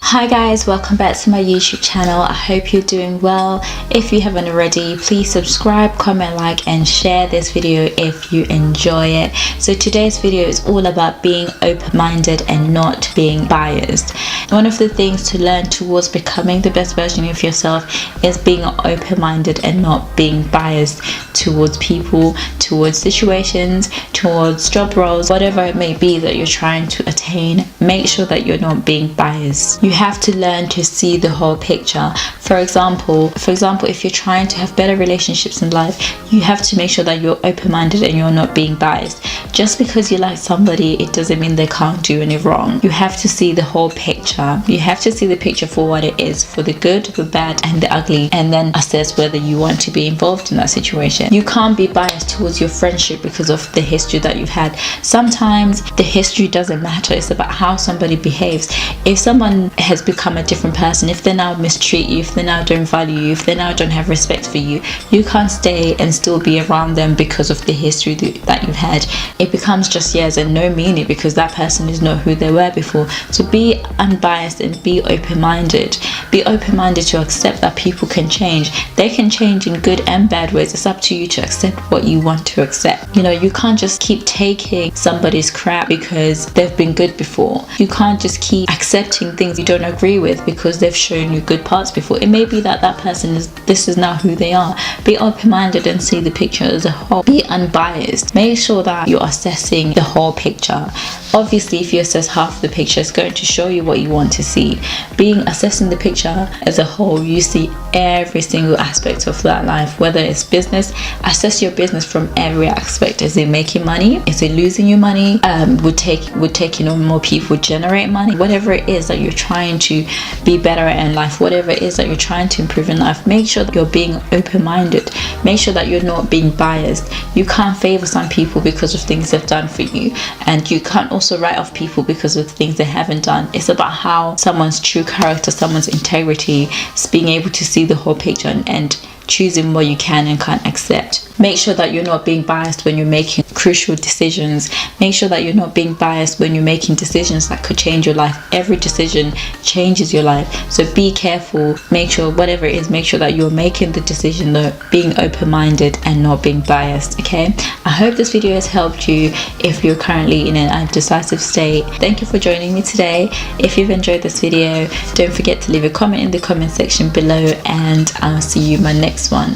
Hi guys, welcome back to my YouTube channel. I hope you're doing well. If you haven't already, please subscribe, comment, like and share this video if you enjoy it. So today's video is all about being open-minded and not being biased. One of the things to learn towards becoming the best version of yourself is being open-minded and not being biased towards people, towards situations, towards job roles, whatever it may be that you're trying to attain. Make sure that you're not being biased. You have to learn to see the whole picture. For example, if you're trying to have better relationships in life, you have to make sure that you're open-minded and you're not being biased. Just because you like somebody, it doesn't mean they can't do any wrong. You have to see the whole picture. You have to see the picture for what it is, for the good, the bad and the ugly, and then assess whether you want to be involved in that situation. You can't be biased towards your friendship because of the history that you've had. Sometimes the history doesn't matter. It's about how somebody behaves. If someone has become a different person, if they now mistreat you, if they now don't value you, if they now don't have respect for you, you can't stay and still be around them because of the history that you've had. It becomes just years and no meaning because that person is not who they were before. So be unbiased and be open-minded. Be open-minded to accept that people can change. They can change in good and bad ways. It's up to you to accept what you want to accept. You can't just keep taking somebody's crap because they've been good before. You can't just keep accepting things you don't agree with because they've shown you good parts before. It may be that that person this is now who they are. Be open-minded and see the picture as a whole. Be unbiased. Make sure that you're assessing the whole picture. Obviously, if you assess half the picture, it's going to show you what you want to see. Assessing the picture as a whole, you see every single aspect of that life. Whether it's business, assess your business from every aspect. Is it making money? Is it losing you money? Would taking on more people generate money? Whatever it is that you're trying to be better in life, whatever it is that you're trying to improve in life, make sure that you're being open-minded. Make sure that you're not being biased. You can't favor some people because of things they've done for you, and you can't also write off people because of things they haven't done. It's about how someone's true character, someone's integrity, is being able to see the whole picture and choosing what you can and can't accept. Make sure that you're not being biased when you're making crucial decisions. Make sure that you're not being biased when you're making decisions that could change your life. Every decision changes your life, so be careful. Make sure whatever it is, make sure that you're making the decision though being open-minded and not being biased. Okay, I hope this video has helped you if you're currently in an indecisive state. Thank you for joining me today. If you've enjoyed this video, don't forget to leave a comment in the comment section below, and I'll see you in my next one.